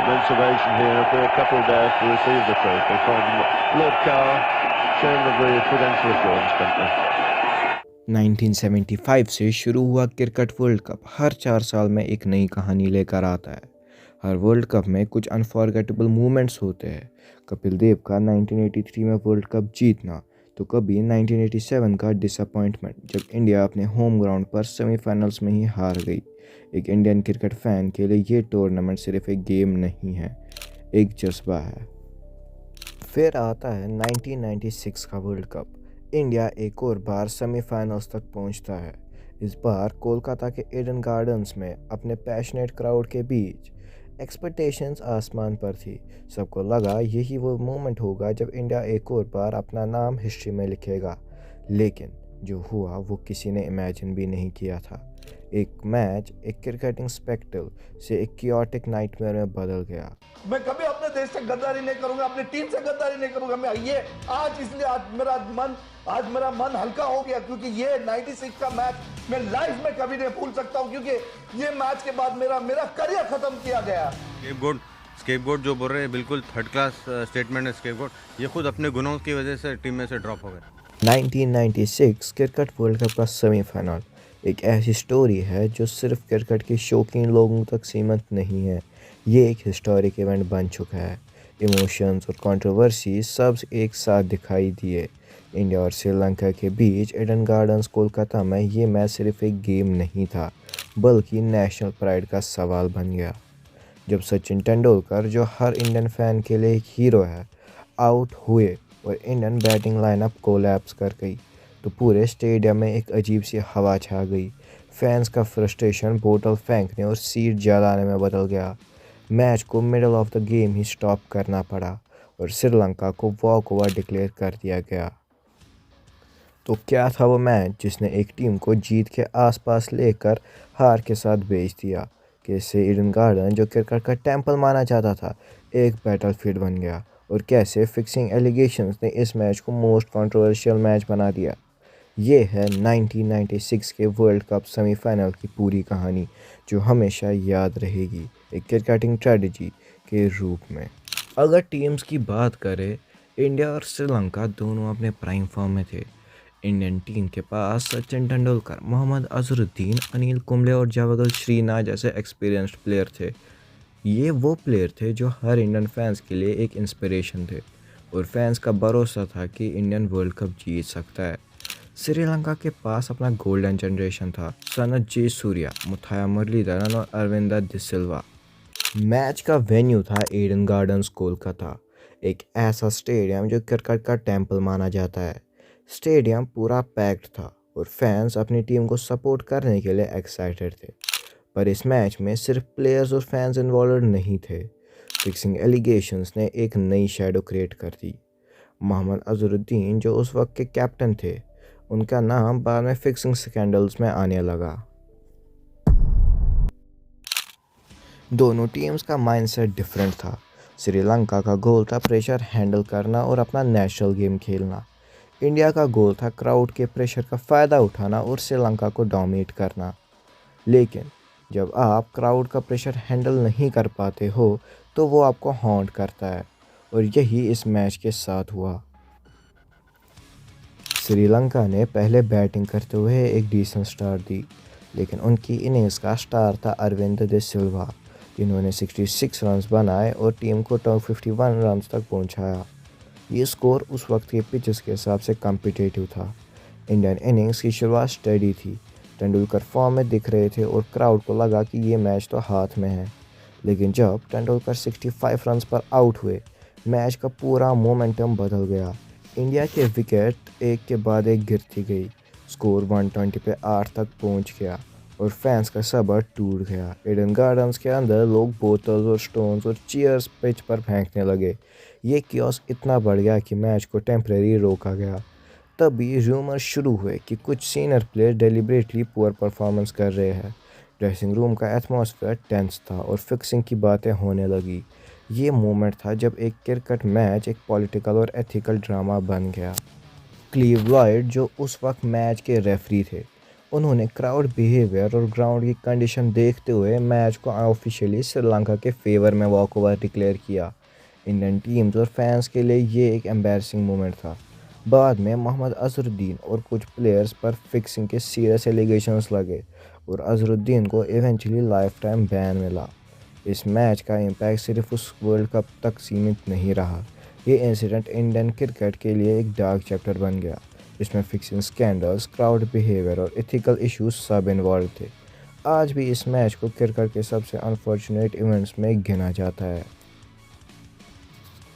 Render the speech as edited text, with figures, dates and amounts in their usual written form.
observation here, a poor couple there to receive the trophy from Lord Carr, chairman of the Prudential Assurance Company. 1975 से शुरू हुआ cricket world cup हर 4 साल में एक नई कहानी लेकर आता है। हर वर्ल्ड कप में कुछ अनफॉरगेटेबल मोमेंट्स होते हैं। कपिल देव का 1983 में वर्ल्ड कप जीतना, तो कभी 1987 का डिसअपॉइंटमेंट जब इंडिया अपने होम ग्राउंड पर सेमीफाइनल्स में ही हार गई। एक इंडियन क्रिकेट फैन के लिए ये टूर्नामेंट सिर्फ एक गेम नहीं है, एक जज्बा है। फिर आता है 1996 का वर्ल्ड कप। इंडिया एक और बार सेमीफाइनल्स तक पहुंचता है। इस बार कोलकाता के ईडन गार्डन्स में अपने पैशनेट क्राउड के बीच। एक्सपेक्टेशंस आसमान पर थी। सबको लगा यही वो मोमेंट होगा जब इंडिया एक और बार अपना नाम हिस्ट्री में लिखेगा। लेकिन जो हुआ वो किसी ने इमेजिन भी नहीं किया था। एक मैच एक क्रिकेटिंग स्पेक्टल से एक कियोटिक नाइटमेयर में बदल गया। मैं कभी अपने देश से गद्दारी नहीं करूंगा, अपनी टीम से गद्दारी नहीं करूंगा। मैं ये आज इसलिए आज मेरा मन हल्का हो गया, क्योंकि ये 96 का मैच मैं लाइफ में कभी नहीं भूल सकता हूं, क्योंकि ये मैच के बाद मेरा करियर खत्म किया गया। स्केपगोट जो बोल रहे हैं बिल्कुल थर्ड क्लास स्टेटमेंट है। स्केपगोट ये खुद अपने गुनों की वजह से टीम में से ड्रॉप हो गए। 1996 क्रिकेट वर्ल्ड कप का सेमीफाइनल एक ऐसी स्टोरी है जो सिर्फ क्रिकेट के शौकीन लोगों तक सीमित नहीं है। ये एक हिस्टोरिक इवेंट बन चुका है। इमोशंस और कंट्रोवर्सी सब एक साथ दिखाई दिए। इंडिया और श्रीलंका के बीच ईडन गार्डन्स कोलकाता में ये मैच सिर्फ एक गेम नहीं था, बल्कि नेशनल प्राइड का सवाल बन गया। जब सचिन तेंदुलकर, जो हर इंडियन फैन के लिए एक हीरो है, आउट हुए और इंडियन बैटिंग लाइनअप कोलैप्स कर गई, तो पूरे स्टेडियम में एक अजीब सी हवा छा गई। फैंस का फ्रस्ट्रेशन बोतल फेंकने और सीट जलाने में बदल गया। मैच को middle of the game he stop करना पड़ा और श्रीलंका को वॉक ओवर डिक्लेयर कर दिया गया। तो क्या था वो मैच जिसने एक टीम को जीत के आसपास लेकर हार के साथ भेज दिया? कैसे ईडन गार्डन, जो क्रिकेट का टेंपल माना जाता था, एक बैटलफील्ड बन गया? और कैसे फिक्सिंग एलिगेशंस ने इस मैच को मोस्ट कंट्रोवर्शियल मैच बना दिया? ये है 1996 के वर्ल्ड कप सेमीफाइनल की पूरी कहानी, जो हमेशा याद रहेगी एक क्रिकेटिंग ट्रेजेडी के रूप में। अगर टीम्स की बात करें, इंडिया और श्रीलंका दोनों अपने प्राइम फॉर्म में थे। इंडियन टीम के पास सचिन तेंदुलकर, मोहम्मद अजहरुद्दीन, अनिल कुंबले और जावेगल श्रीनाथ जैसे एक्सपीरियंस्ड प्लेयर थे। ये वो प्लेयर थे जो हर इंडियन फैंस के लिए एक इंस्पिरेशन थे, और फैंस का भरोसा था कि इंडियन वर्ल्ड कप जीत सकता है। श्रीलंका के पास अपना गोल्डन जनरेशन था, सनत जयसूर्या, मुथाया मुरलीधरन और अरविंदा डिसिल्वा। मैच का वेन्यू था ईडन गार्डन्स कोलकाता, एक ऐसा स्टेडियम जो क्रिकेट का टेंपल माना जाता है। स्टेडियम पूरा पैक्ड था और फैंस अपनी टीम को सपोर्ट करने के लिए एक्साइटेड थे। पर इस मैच में सिर्फ प्लेयर्स और फैंस इन्वॉल्व नहीं थे। फिक्सिंग एलिगेशंस ने एक नई शैडो क्रिएट कर दी। मोहम्मद अजहरुद्दीन, जो उस वक्त के कैप्टन थे, उनका नाम बाद में फिक्सिंग स्कैंडल्स में आने लगा। दोनों टीम्स का माइंडसेट डिफरेंट था। श्रीलंका का गोल था प्रेशर हैंडल करना और अपना नेशनल गेम खेलना। इंडिया का गोल था क्राउड के प्रेशर का फ़ायदा उठाना और श्रीलंका को डोमिनेट करना। लेकिन जब आप क्राउड का प्रेशर हैंडल नहीं कर पाते हो, तो वो आपको हॉन्ट करता है, और यही इस मैच के साथ हुआ। श्रीलंका ने पहले बैटिंग करते हुए एक डिसेंट स्टार्ट दी, लेकिन उनकी इनिंग्स का स्टार था अरविंद डिसिल्वा, जिन्होंने 66 रन्स बनाए और टीम को 51 रन्स तक पहुंचाया। ये स्कोर उस वक्त के पिचेस के हिसाब से कॉम्पिटिटिव था। इंडियन इनिंग्स की शुरुआत स्टेडी थी। तेंदुलकर फॉर्म में दिख रहे थे और क्राउड को लगा कि ये मैच तो हाथ में है। लेकिन जब तेंदुलकर 65 रन्स पर आउट हुए, मैच का पूरा मोमेंटम बदल गया। इंडिया के विकेट एक के बाद एक गिरती गई। स्कोर 120 पे 8 तक पहुंच गया और फैंस का सब्र टूट गया। ईडन गार्डन्स के अंदर लोग बोतल्स और स्टोन्स और चीयर्स पिच पर फेंकने लगे। ये कियोस्क इतना बढ़ गया कि मैच को टेम्परेरी रोका गया। तभी रूमर शुरू हुए कि कुछ senior player deliberately poor performance कर रहे हैं। ड्रेसिंग रूम का एटमॉस्फेयर टेंस था और फिक्सिंग की बातें होने लगी। ये मोमेंट था जब एक क्रिकेट मैच एक पॉलिटिकल और एथिकल ड्रामा बन गया। क्लीव लॉयड, जो उस वक्त मैच के रेफरी थे, उन्होंने क्राउड बिहेवियर और ग्राउंड की कंडीशन देखते हुए मैच को ऑफिशियली श्रीलंका के फेवर में वॉकओवर डिक्लेयर किया। इंडियन टीम्स और फैंस के लिए ये एक एम्बैरसिंग मोमेंट था। बाद में मोहम्मद अजहरुद्दीन और कुछ प्लेयर्स पर फिक्सिंग के सीरियस एलिगेशंस लगे और अजहरुद्दीन को इवेंचुअली लाइफ टाइम बैन मिला। इस मैच का इम्पैक्ट सिर्फ उस वर्ल्ड कप तक सीमित नहीं रहा। ये इंसिडेंट इंडियन क्रिकेट के लिए एक डार्क चैप्टर बन गया। इसमें फिक्सिंग स्कैंडल्स, क्राउड बिहेवियर और एथिकल इश्यूज सब इन्वॉल्व थे। आज भी इस मैच को क्रिकेट के सबसे अनफॉर्चुनेट इवेंट्स में गिना जाता है।